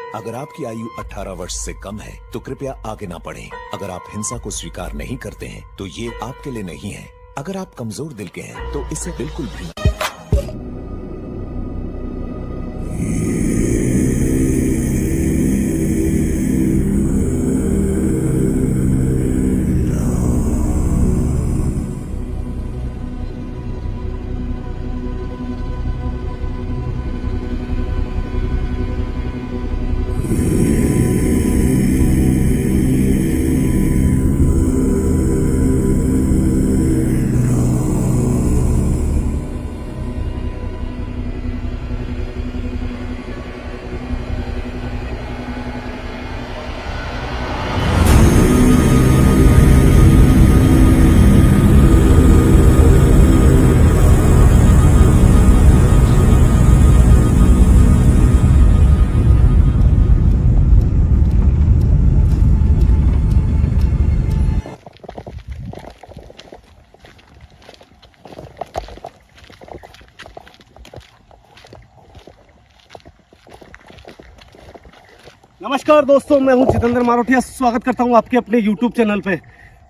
अगर आपकी आयु 18 वर्ष से कम है तो कृपया आगे ना बढ़ें। अगर आप हिंसा को स्वीकार नहीं करते हैं तो ये आपके लिए नहीं है। अगर आप कमजोर दिल के हैं तो इसे बिल्कुल भी नमस्कार दोस्तों, मैं हूं जितेंद्र मारोटिया। स्वागत करता हूं आपके अपने YouTube चैनल पे।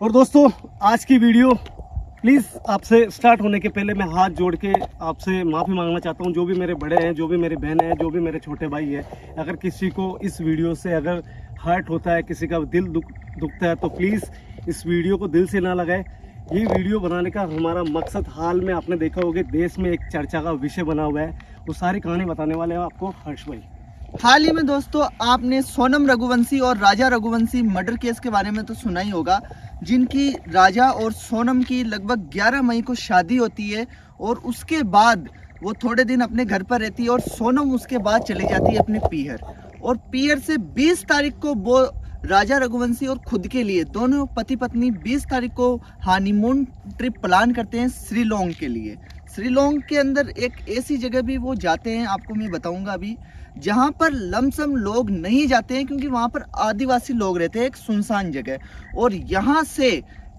और दोस्तों, आज की वीडियो प्लीज़ आपसे स्टार्ट होने के पहले मैं हाथ जोड़ के आपसे माफ़ी मांगना चाहता हूं। जो भी मेरे बड़े हैं, जो भी मेरे बहन हैं, जो भी मेरे छोटे भाई हैं, अगर किसी को इस वीडियो से अगर हर्ट होता है, किसी का दिल दुखता है तो प्लीज़ इस वीडियो को दिल से ना लगाए। ये वीडियो बनाने का हमारा मकसद, हाल में आपने देखा होगा देश में एक चर्चा का विषय बना हुआ है, वो सारी कहानी बताने वाले हैं आपको हर्ष भाई। हाल ही में दोस्तों आपने सोनम रघुवंशी और राजा रघुवंशी मर्डर केस के बारे में तो सुना ही होगा, जिनकी राजा और सोनम की लगभग 11 मई को शादी होती है और उसके बाद वो थोड़े दिन अपने घर पर रहती है और सोनम उसके बाद चली जाती है अपने पीहर। और पीहर से 20 तारीख को वो राजा रघुवंशी और खुद के लिए दोनों पति पत्नी 20 तारीख को हनीमून ट्रिप प्लान करते हैं श्रीलोंग के लिए। श्रीलोंग के अंदर एक ऐसी जगह भी वो जाते हैं, आपको मैं बताऊंगा अभी, जहाँ पर लमसम लोग नहीं जाते हैं क्योंकि वहाँ पर आदिवासी लोग रहते हैं, एक सुनसान जगह। और यहाँ से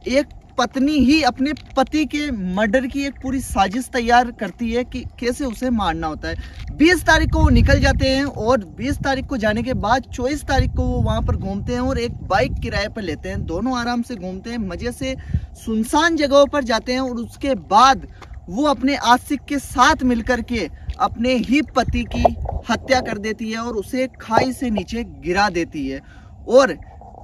एक पत्नी ही अपने पति के मर्डर की एक पूरी साजिश तैयार करती है कि कैसे उसे मारना होता है। 20 तारीख को वो निकल जाते हैं और 20 तारीख को जाने के बाद 24 तारीख को वो वहाँ पर घूमते हैं और एक बाइक किराए पर लेते हैं। दोनों आराम से घूमते हैं, मज़े से सुनसान जगहों पर जाते हैं और उसके बाद वो अपने आशिक के साथ मिलकर के अपने ही पति की हत्या कर देती है और उसे खाई से नीचे गिरा देती है। और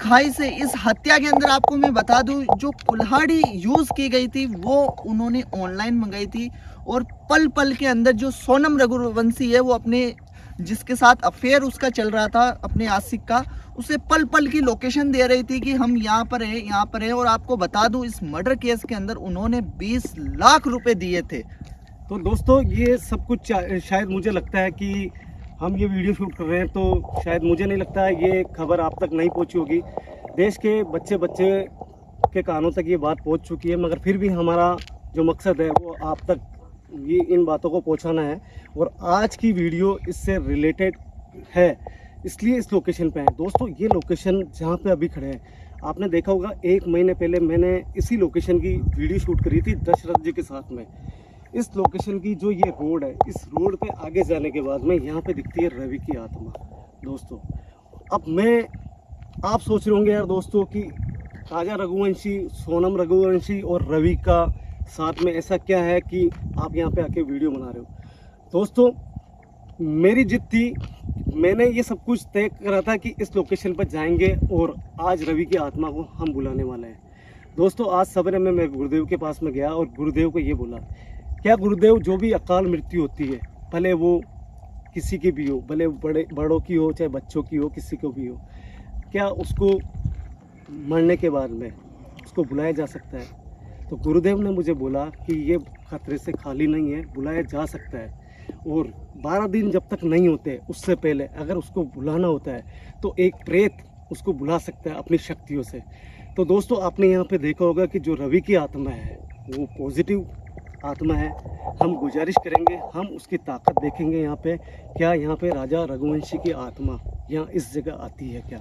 खाई से इस हत्या के अंदर आपको मैं बता दूं, जो कुल्हाड़ी यूज़ की गई थी वो उन्होंने ऑनलाइन मंगाई थी। और पल पल के अंदर जो सोनम रघुवंशी है, वो अपने जिसके साथ अफेयर उसका चल रहा था अपने आशिक का, उसे पल पल की लोकेशन दे रही थी कि हम यहाँ पर हैं, यहाँ पर हैं। और आपको बता दूं, इस मर्डर केस के अंदर उन्होंने 20 लाख रुपए दिए थे। तो दोस्तों, ये सब कुछ शायद मुझे लगता है कि हम ये वीडियो शूट कर रहे हैं तो शायद मुझे नहीं लगता है ये खबर आप तक नहीं पहुंची होगी। देश के बच्चे बच्चे के कानों तक ये बात पहुंच चुकी है, मगर फिर भी हमारा जो मकसद है वो आप तक ये इन बातों को पहुंचाना है। और आज की वीडियो इससे रिलेटेड है, इसलिए इस लोकेशन पे है। दोस्तों, ये लोकेशन जहाँ पे अभी खड़े हैं, आपने देखा होगा 1 महीने पहले मैंने इसी लोकेशन की वीडियो शूट करी थी दशरथ जी के साथ में। इस लोकेशन की जो ये रोड है, इस रोड पे आगे जाने के बाद में यहाँ पे दिखती है रवि की आत्मा। दोस्तों, अब आप सोच रहे होंगे यार दोस्तों कि राजा रघुवंशी, सोनम रघुवंशी और रवि का साथ में ऐसा क्या है कि आप यहाँ पे आके वीडियो बना रहे हो। दोस्तों, मेरी जिद थी, मैंने ये सब कुछ तय करा था कि इस लोकेशन पर जाएंगे और आज रवि की आत्मा को हम बुलाने वाले हैं। दोस्तों, आज सवेरे में मैं गुरुदेव के पास में गया और गुरुदेव को ये बोला, क्या गुरुदेव, जो भी अकाल मृत्यु होती है, भले वो किसी की भी हो, भले बड़ों की हो चाहे बच्चों की हो, किसी को भी हो, क्या उसको मरने के बाद में उसको बुलाया जा सकता है? तो गुरुदेव ने मुझे बोला कि ये खतरे से खाली नहीं है, बुलाया जा सकता है। और 12 दिन जब तक नहीं होते उससे पहले अगर उसको बुलाना होता है तो एक प्रेत उसको बुला सकता है अपनी शक्तियों से। तो दोस्तों, आपने यहाँ पे देखा होगा कि जो रवि की आत्मा है वो पॉजिटिव आत्मा है, हम गुजारिश करेंगे, हम उसकी ताकत देखेंगे यहाँ पे, क्या यहाँ पे राजा रघुवंशी की आत्मा यहाँ इस जगह आती है क्या।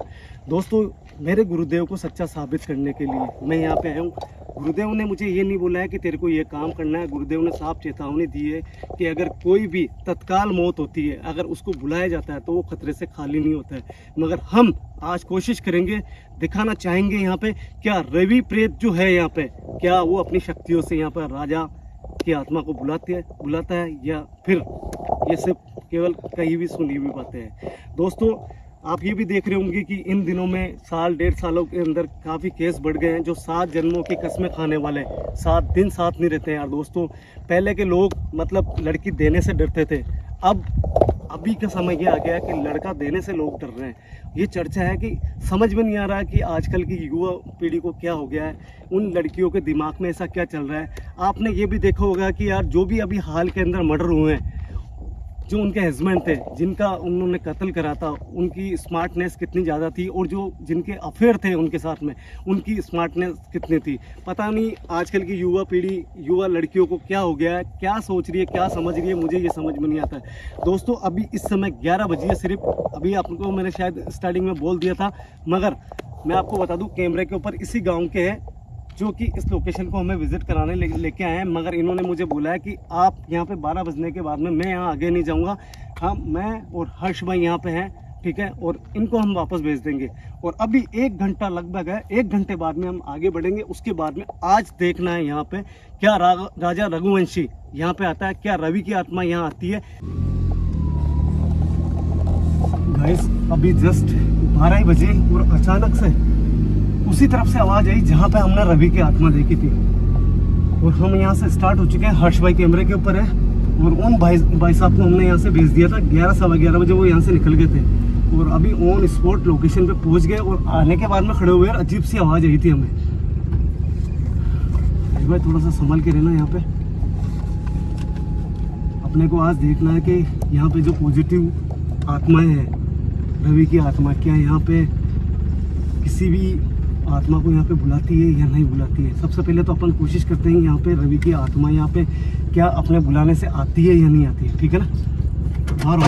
दोस्तों, मेरे गुरुदेव को सच्चा साबित करने के लिए मैं यहाँ पे आया हूँ। गुरुदेव ने मुझे ये नहीं बोला है कि तेरे को ये काम करना है। गुरुदेव ने साफ चेतावनी दी है कि अगर कोई भी तत्काल मौत होती है, अगर उसको बुलाया जाता है तो वो खतरे से खाली नहीं होता है। मगर हम आज कोशिश करेंगे, दिखाना चाहेंगे यहाँ पे क्या रवि प्रेत जो है यहाँ पे, क्या वो अपनी शक्तियों से यहाँ पर राजा की आत्मा को बुलाता है या फिर ये सिर्फ केवल कहीं भी सुनी हुई बातें हैं। दोस्तों, आप ये भी देख रहे होंगे कि इन दिनों में साल 1.5 सालों के अंदर काफ़ी केस बढ़ गए हैं। जो 7 जन्मों की कस्में खाने वाले 7 दिन साथ नहीं रहते हैं यार। दोस्तों, पहले के लोग मतलब लड़की देने से डरते थे, अब अभी का समय ये आ गया है कि लड़का देने से लोग डर रहे हैं। ये चर्चा है कि समझ में नहीं आ रहा कि आजकल की युवा पीढ़ी को क्या हो गया है, उन लड़कियों के दिमाग में ऐसा क्या चल रहा है। आपने ये भी देखा होगा कि यार जो भी अभी हाल के अंदर मर्डर हुए हैं, जो उनके हस्बैंड थे जिनका उन्होंने कत्ल करा था, उनकी स्मार्टनेस कितनी ज़्यादा थी, और जो जिनके अफेयर थे उनके साथ में, उनकी स्मार्टनेस कितनी थी। पता नहीं आजकल की युवा पीढ़ी, युवा लड़कियों को क्या हो गया है, क्या सोच रही है, क्या समझ रही है, मुझे ये समझ में नहीं आता है। दोस्तों, अभी इस समय 11 बजे है सिर्फ। अभी आपको मैंने शायद स्टार्टिंग में बोल दिया था, मगर मैं आपको बता दूँ कैमरे के ऊपर इसी गाँव के हैं जो कि इस लोकेशन को हमें विज़िट कराने लेके आए हैं। मगर इन्होंने मुझे बोला है कि आप यहाँ पे 12 बजने के बाद में मैं यहाँ आगे नहीं जाऊँगा, हम मैं और हर्ष भाई यहाँ पे हैं, ठीक है, और इनको हम वापस भेज देंगे। और अभी 1 घंटा लगभग है, 1 घंटे बाद में हम आगे बढ़ेंगे। उसके बाद में आज देखना है यहाँ पे क्या राजा रघुवंशी यहाँ पे आता है, क्या रवि की आत्मा यहाँ आती है। गाइस, अभी जस्ट 12 बजे और अचानक से उसी तरफ से आवाज़ आई जहाँ पे हमने रवि की आत्मा देखी थी। और हम यहाँ से स्टार्ट हो चुके हैं, हर्ष भाई कैमरे के ऊपर है, और उन भाई साहब को हमने यहाँ से भेज दिया था। 11 सवा 11 बजे वो यहाँ से निकल गए थे, और अभी ऑन स्पॉट लोकेशन पे पहुँच गए। और आने के बाद में खड़े हुए अजीब सी आवाज़ आई थी हमें। भाई थोड़ा सा संभल के रहना यहाँ पे, अपने को आज देखना है कि यहाँ पे जो पॉजिटिव आत्माएँ हैं, रवि की आत्मा क्या यहाँ पे किसी भी आत्मा को यहाँ पे बुलाती है या नहीं बुलाती है। सबसे पहले तो अपन कोशिश करते हैं यहाँ पे रवि की आत्मा यहाँ पे क्या अपने बुलाने से आती है या नहीं आती है, ठीक है ना। और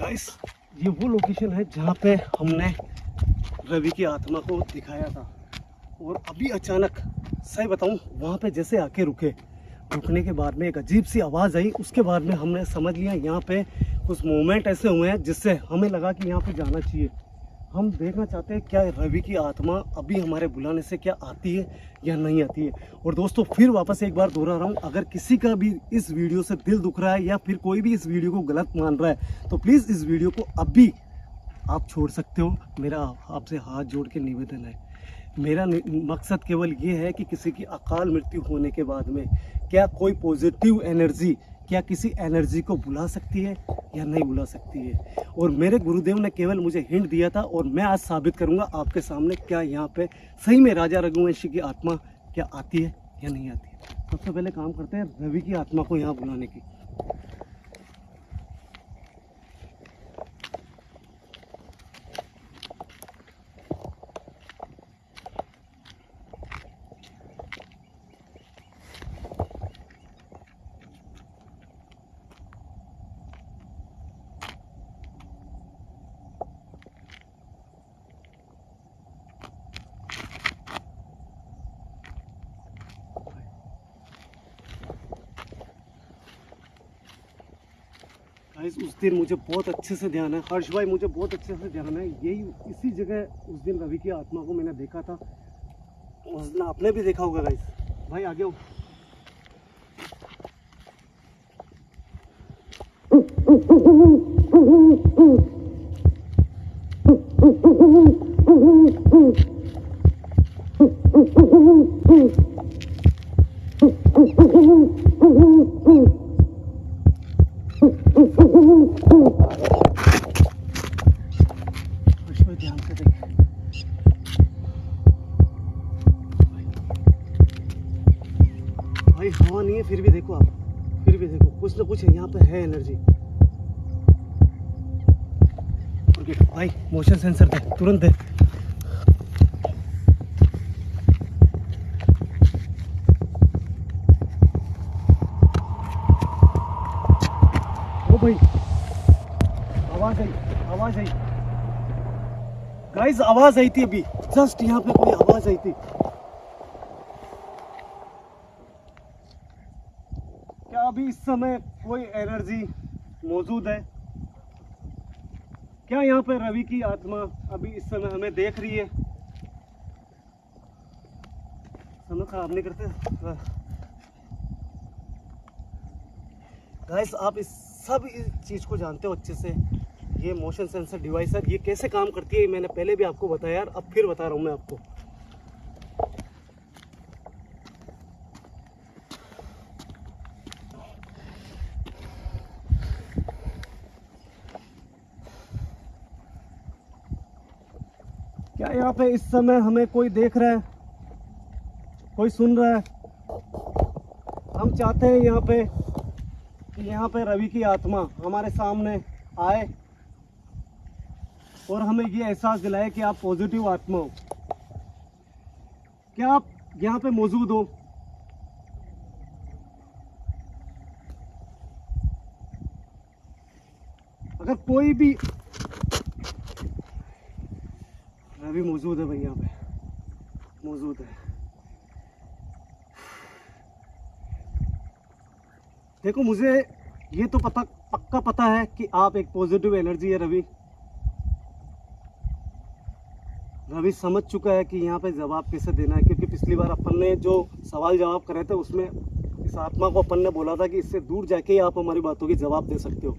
गाइस, ये वो लोकेशन है जहाँ पे हमने रवि की आत्मा को दिखाया था। और अभी अचानक सही बताऊं, वहाँ पे जैसे आके रुकने के बाद में एक अजीब सी आवाज़ आई। उसके बाद में हमने समझ लिया यहाँ पे कुछ मूवमेंट ऐसे हुए हैं जिससे हमें लगा कि यहाँ पे जाना चाहिए। हम देखना चाहते हैं क्या रवि की आत्मा अभी हमारे बुलाने से क्या आती है या नहीं आती है। और दोस्तों, फिर वापस एक बार दोहरा रहा हूँ, अगर किसी का भी इस वीडियो से दिल दुख रहा है या फिर कोई भी इस वीडियो को गलत मान रहा है, तो प्लीज़ इस वीडियो को अभी आप छोड़ सकते हो। मेरा आपसे हाथ जोड़ के निवेदन है। मेरा मकसद केवल ये है कि किसी की अकाल मृत्यु होने के बाद में क्या कोई पॉजिटिव एनर्जी, क्या किसी एनर्जी को बुला सकती है या नहीं बुला सकती है। और मेरे गुरुदेव ने केवल मुझे हिंट दिया था, और मैं आज साबित करूंगा आपके सामने क्या यहाँ पे सही में राजा रघुवंशी की आत्मा क्या आती है या नहीं आती है। सबसे पहले काम करते हैं रवि की आत्मा को यहाँ बुलाने की। उस दिन मुझे बहुत अच्छे से ध्यान है, हर्ष भाई मुझे बहुत अच्छे से ध्यान है, यही इसी जगह उस दिन रवि की आत्मा को मैंने देखा था। उस दिन आपने भी देखा होगा गाइस। भाई आगे हो। ध्यान से देख भाई, हवा नहीं है फिर भी देखो आप। भी देखो, कुछ ना कुछ यहाँ पे है एनर्जी। भाई मोशन सेंसर दे, तुरंत दे। ओ भाई आवाज आई गाइस, आवाज आई थी अभी, जस्ट यहाँ पे कोई आवाज आई थी। क्या अभी इस समय कोई एनर्जी मौजूद है? क्या यहाँ पे रवि की आत्मा अभी इस समय हमें देख रही है? समय खराब नहीं करते गाइस, आप इस सब चीज को जानते हो अच्छे से। ये मोशन सेंसर डिवाइस है, ये कैसे काम करती है मैंने पहले भी आपको बताया यार, अब फिर बता रहा हूँ मैं आपको। क्या यहाँ पे इस समय हमें कोई देख रहा है, कोई सुन रहा है? हम चाहते हैं यहाँ पे रवि की आत्मा हमारे सामने आए और हमें ये एहसास दिलाए कि आप पॉजिटिव आत्मा हो। क्या आप यहाँ पे मौजूद हो? अगर कोई भी रवि मौजूद है भाई, यहाँ पे मौजूद है। देखो मुझे ये तो पक्का पता है कि आप एक पॉजिटिव एनर्जी है रवि। रवि समझ चुका है कि यहाँ पे जवाब कैसे देना है, क्योंकि पिछली बार अपन ने जो सवाल जवाब करे थे उसमें इस आत्मा को अपन ने बोला था कि इससे दूर जाके ही आप हमारी बातों की जवाब दे सकते हो।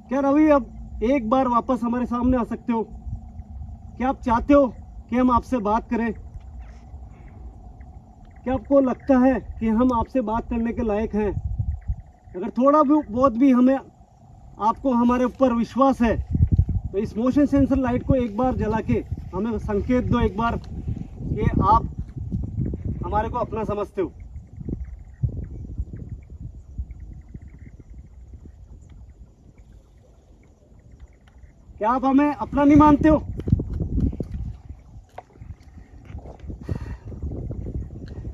क्या रवि अब एक बार वापस हमारे सामने आ सकते हो? क्या आप चाहते हो कि हम आपसे बात करें? क्या आपको लगता है कि हम आपसे बात करने के लायक हैं? अगर थोड़ा भी बहुत भी हमें आपको हमारे ऊपर विश्वास है तो इस मोशन सेंसर लाइट को एक बार जला के हमें संकेत दो एक बार कि आप हमारे को अपना समझते हो। क्या आप हमें अपना नहीं मानते हो?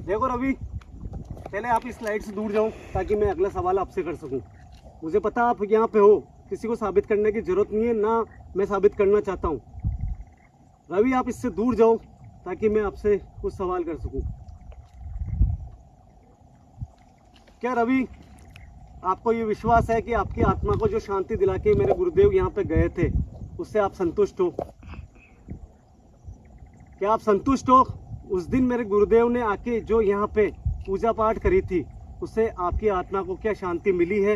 देखो रवि, पहले आप इस लाइट से दूर जाओ ताकि मैं अगला सवाल आपसे कर सकूं। मुझे पता आप यहाँ पे हो, किसी को साबित करने की जरूरत नहीं है, ना मैं साबित करना चाहता हूँ। रवि आप इससे दूर जाओ ताकि मैं आपसे कुछ सवाल कर सकूं। क्या रवि आपको ये विश्वास है कि आपकी आत्मा को जो शांति दिला के मेरे गुरुदेव यहाँ पे गए थे उससे आप संतुष्ट हो? क्या आप संतुष्ट हो? उस दिन मेरे गुरुदेव ने आके जो यहाँ पे पूजा पाठ करी थी उससे आपकी आत्मा को क्या शांति मिली है?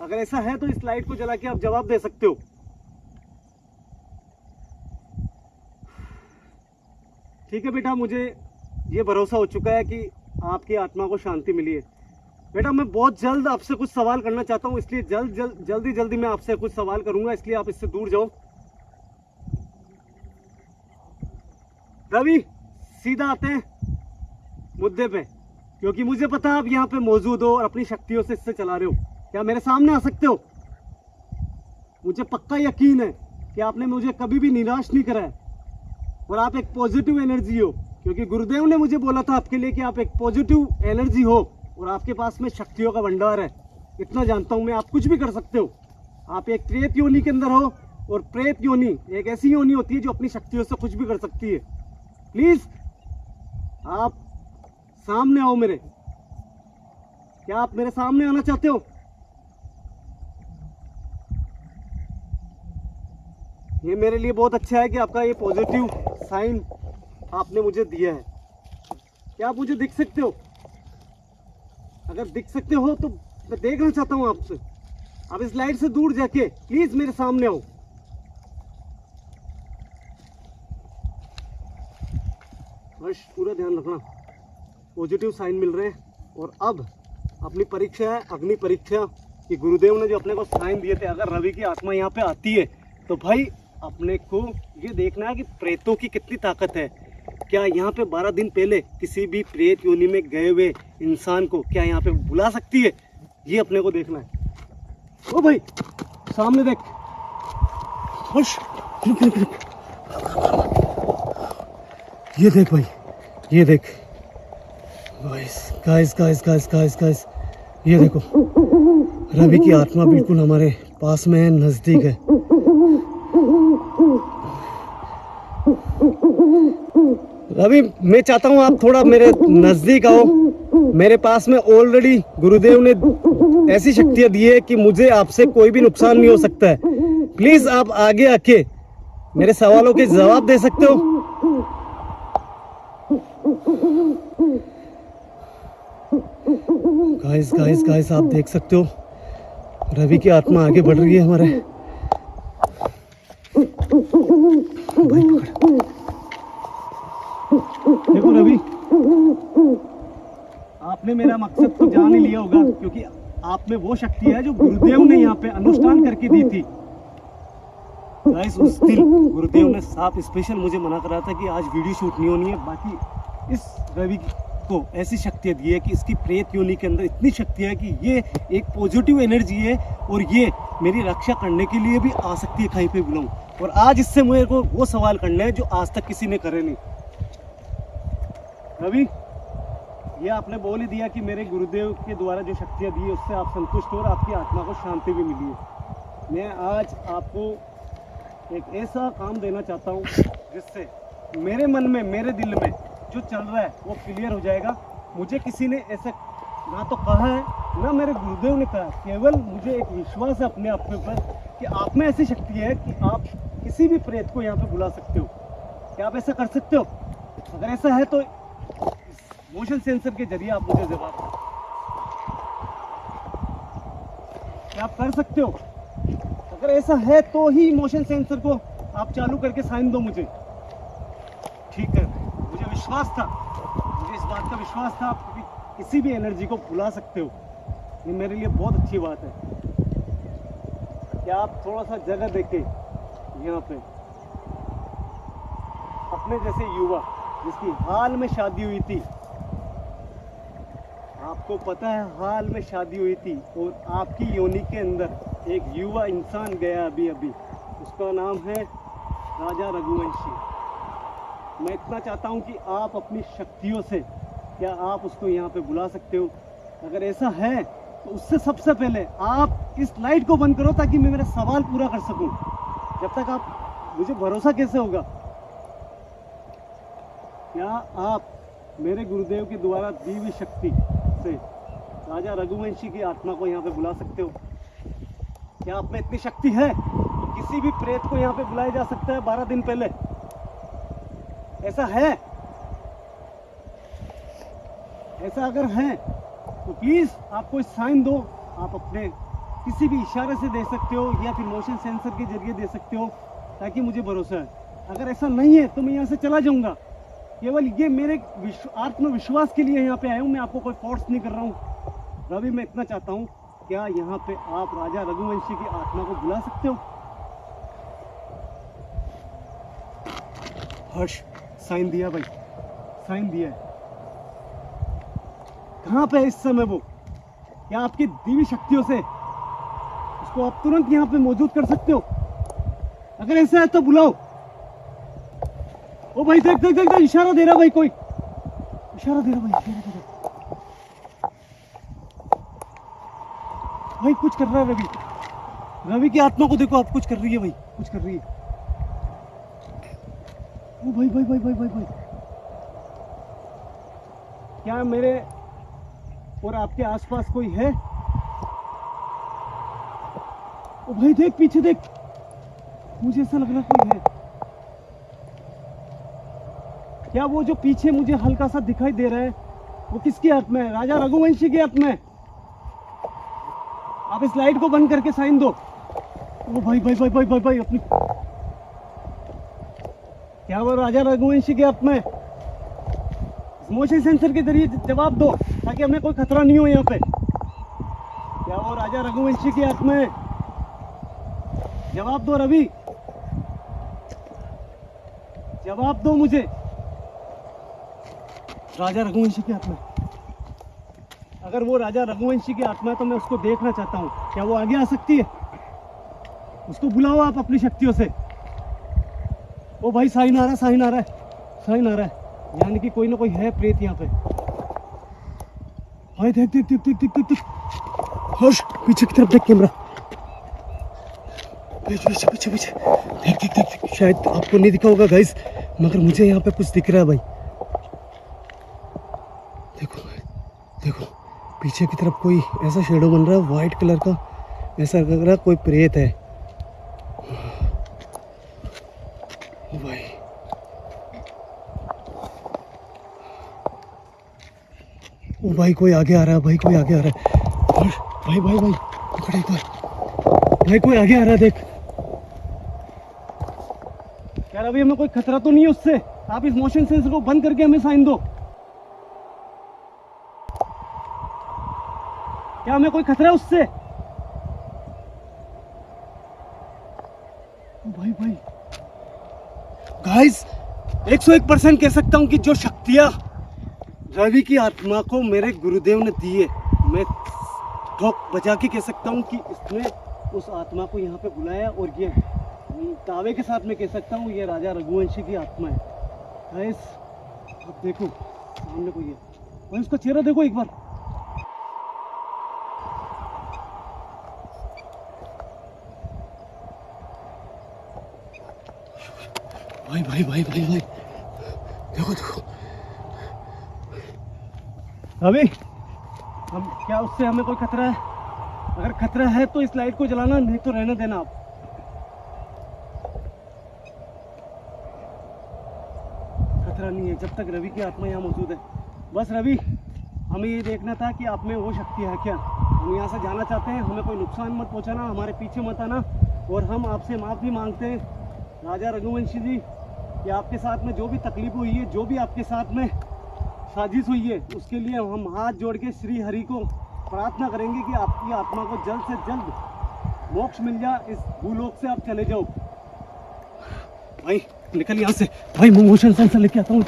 अगर ऐसा है तो इस लाइट को जला के आप जवाब दे सकते हो। ठीक है बेटा, मुझे ये भरोसा हो चुका है कि आपकी आत्मा को शांति मिली है। बेटा मैं बहुत जल्द आपसे कुछ सवाल करना चाहता हूँ, इसलिए जल्दी मैं आपसे कुछ सवाल करूंगा, इसलिए आप इससे दूर जाओ। रवि सीधा आते हैं मुद्दे पे, क्योंकि मुझे पता है आप यहाँ पे मौजूद हो और अपनी शक्तियों से इससे चला रहे हो। क्या मेरे सामने आ सकते हो? मुझे पक्का यकीन है कि आपने मुझे कभी भी निराश नहीं करा है और आप एक पॉजिटिव एनर्जी हो, क्योंकि गुरुदेव ने मुझे बोला था आपके लिए कि आप एक पॉजिटिव एनर्जी हो और आपके पास में शक्तियों का भंडार है। इतना जानता हूं मैं, आप कुछ भी कर सकते हो। आप एक प्रेत योनि के अंदर हो और प्रेत योनि एक ऐसी योनि होती है जो अपनी शक्तियों से कुछ भी कर सकती है। प्लीज आप सामने आओ मेरे। क्या आप मेरे सामने आना चाहते हो? ये मेरे लिए बहुत अच्छा है कि आपका ये पॉजिटिव साइन आपने मुझे दिया है। क्या आप मुझे दिख सकते हो? अगर दिख सकते हो तो मैं देखना चाहता हूं आपसे। आप इस लाइट से दूर जाके प्लीज मेरे सामने आओ। बस पूरा ध्यान रखना, पॉजिटिव साइन मिल रहे हैं। और अब अपनी परीक्षा है, अग्नि परीक्षा, कि गुरुदेव ने जो अपने को साइन दिए थे, अगर रवि की आत्मा यहाँ पे आती है तो भाई अपने को ये देखना है कि प्रेतों की कितनी ताकत है। क्या यहाँ पे 12 दिन पहले किसी भी प्रेत योनि में गए हुए इंसान को क्या यहाँ पे बुला सकती है? ये अपने को देखना है। ओ भाई सामने देख, खुश ये देख भाई, ये देख गाइस, ये देखो रवि की आत्मा बिल्कुल हमारे पास में है, नजदीक है। रवि मैं चाहता हूँ आप थोड़ा मेरे नजदीक आओ। मेरे पास में ऑलरेडी गुरुदेव ने ऐसी शक्तियां दी है कि मुझे आपसे कोई भी नुकसान नहीं हो सकता है। प्लीज आप आगे आके मेरे सवालों के जवाब दे सकते हो। गाइस आप देख सकते हो रवि की आत्मा आगे बढ़ रही है हमारे। देखो रवि, आपने मेरा मकसद तो जान ही लिया होगा, क्योंकि आप में वो शक्ति है जो गुरुदेव ने यहाँ पे अनुष्ठान करके दी थी। गाइस उस दिन गुरुदेव ने साफ स्पेशल मुझे मना करा था कि आज वीडियो शूट नहीं होनी है। बाकी इस रवि को ऐसी शक्तियाँ दी है कि इसकी प्रेत योनि के अंदर इतनी शक्ति है कि ये एक पॉजिटिव एनर्जी है और ये मेरी रक्षा करने के लिए भी आ सकती है कहीं पे बुलाऊं। और आज इससे मेरे को वो सवाल करने हैं जो आज तक किसी ने करे नहीं। रवि, ये आपने बोल ही दिया कि मेरे गुरुदेव के द्वारा जो शक्तियाँ दी है उससे आप संतुष्ट हो और आपकी आत्मा को शांति भी मिली है। मैं आज आपको एक ऐसा काम देना चाहता हूँ जिससे मेरे मन में, मेरे दिल में जो चल रहा है वो क्लियर हो जाएगा। मुझे किसी ने ऐसा ना तो कहा है ना मेरे गुरुदेव ने कहा, केवल मुझे एक विश्वास है अपने आप के ऊपर कि आप में ऐसी शक्ति है कि आप किसी भी प्रेत को यहाँ पे बुला सकते हो। क्या आप ऐसा कर सकते हो? अगर ऐसा है तो मोशन सेंसर के जरिए आप मुझे जवाब दो। क्या आप कर सकते हो? अगर ऐसा है तो ही मोशन सेंसर को आप चालू करके साइन दो मुझे। ठीक है, मुझे विश्वास था, मुझे इस बात का विश्वास था आप किसी भी एनर्जी को बुला सकते हो। ये मेरे लिए बहुत अच्छी बात है। क्या आप थोड़ा सा जगह देखें यहाँ पे, अपने जैसे युवा जिसकी हाल में शादी हुई थी, आपको पता है हाल में शादी हुई थी और आपकी योनि के अंदर एक युवा इंसान गया अभी अभी, उसका नाम है राजा रघुवंशी। मैं इतना चाहता हूं कि आप अपनी शक्तियों से क्या आप उसको यहाँ पे बुला सकते हो? अगर ऐसा है तो उससे सबसे पहले आप इस लाइट को बंद करो ताकि मैं मेरा सवाल पूरा कर सकूं। जब तक आप, मुझे भरोसा कैसे होगा? क्या आप मेरे गुरुदेव के द्वारा दी हुई शक्ति से राजा रघुवंशी की आत्मा को यहाँ पे बुला सकते हो? क्या आप में इतनी शक्ति है तो किसी भी प्रेत को यहाँ पे बुलाया जा सकता है 12 दिन पहले? ऐसा है? ऐसा अगर है तो प्लीज आप कोई साइन दो। आप अपने किसी भी इशारे से दे सकते हो या फिर मोशन सेंसर के जरिए दे सकते हो ताकि मुझे भरोसा है। अगर ऐसा नहीं है तो मैं यहाँ से चला जाऊंगा। केवल ये मेरे आत्मविश्वास के लिए यहाँ पे आया हूँ, मैं आपको कोई फोर्स नहीं कर रहा हूँ। रवि, मैं इतना चाहता हूँ, क्या यहाँ पे आप राजा रघुवंशी की आत्मा को बुला सकते हो? हर्ष, साइन दिया भाई, साइन दिया है। कहाँ पे है इस समय वो? क्या आपकी दिव्य शक्तियों से उसको आप तुरंत यहाँ पे मौजूद कर सकते हो? अगर ऐसा है तो बुलाओ। ओ भाई देख देख देख, देख इशारा दे रहा भाई, कोई इशारा दे रहा भाई, इशारा दे रहा भाई, कुछ कर रहा है रवि। रवि की आत्मा को देखो आप, कुछ कर रही है भाई, कुछ कर रही है। ओ भाई भाई भाई भाई भाई भाई, क्या मेरे और आपके आसपास कोई है? ओ भाई देख पीछे देख, मुझे ऐसा लग रहा कोई है। क्या वो जो पीछे मुझे हल्का सा दिखाई दे रहा है वो किसके हाथ में है? राजा रघुवंशी के हाथ में। आप इस लाइट को बंद करके साइन दो। ओ भाई भाई भाई भाई भाई भाई, अपनी क्या वो राजा रघुवंशी के हाथ में? मोशन सेंसर के जरिए जवाब दो ताकि हमें कोई खतरा नहीं हो यहाँ पे। क्या वो राजा रघुवंशी के हाथ में? जवाब दो रवि, जवाब दो मुझे। राजा रघुवंशी की आत्मा है। अगर वो राजा रघुवंशी की आत्मा है तो मैं उसको देखना चाहता हूँ। क्या वो आगे आ सकती है? उसको बुलाओ आप अपनी शक्तियों से। ओ भाई साइन आ रहा है, साइन आ रहा है, साइन आ रहा है, यानी कि कोई ना कोई है प्रेत यहाँ पे। भाई देख देख देख देख देख देख देख, हर्ष पीछे की तरफ देख कैमरा, पीछे पीछे पीछे पीछे देख देख देख देख। शायद आपको नहीं दिखा होगा गाइस, मगर मुझे यहाँ पे कुछ दिख रहा है भाई। देखो देखो पीछे की तरफ कोई ऐसा शेडो बन रहा है वाइट कलर का, ऐसा लग रहा है कोई प्रेत है। ओ भाई ओ भाई कोई आगे आ रहा है, भाई कोई आगे आ रहा है। भाई भाई भाई पकड़ एक बार, भाई कोई आगे आ रहा है देख। यार अभी हमें कोई खतरा तो नहीं है उससे? आप इस मोशन सेंसर को बंद करके हमें साइन दो। क्या हमें कोई खतरा है उससे? भाई भाई गाइस 101% कह सकता हूं कि जो शक्तियां रवि की आत्मा को मेरे गुरुदेव ने दी है, मैं ठोक बजा के कह सकता हूं कि इसने उस आत्मा को यहाँ पे बुलाया, और ये दावे के साथ मैं कह सकता हूँ ये राजा रघुवंशी की आत्मा है। गाइस अब देखो सामने कोई है भाई, उसका चेहरा देखो एक बार। भाई भाई भाई भाई भाई देखो देखो अभी हम क्या उससे हमें कोई खतरा है? अगर खतरा है तो इस लाइट को जलाना, नहीं तो रहने देना आप। खतरा नहीं है जब तक रवि की आत्मा यहाँ मौजूद है। बस रवि हमें ये देखना था कि आप में वो शक्ति है क्या। हम यहाँ से जाना चाहते हैं, हमें कोई नुकसान मत पहुँचाना, हमारे पीछे मत आना, और हम आपसे माफ़ी मांगते हैं राजा रघुवंशी जी कि आपके साथ में जो भी तकलीफ हुई है, जो भी आपके साथ में साजिश हुई है, उसके लिए हम हाथ जोड़ के श्री हरि को प्रार्थना करेंगे कि आपकी आत्मा को जल्द से जल्द मोक्ष मिल जाए, इस भूलोक से आप चले जाओ। भाई निकल यहाँ से भाई, मैं मोशन सेंसर लेके आता हूँ।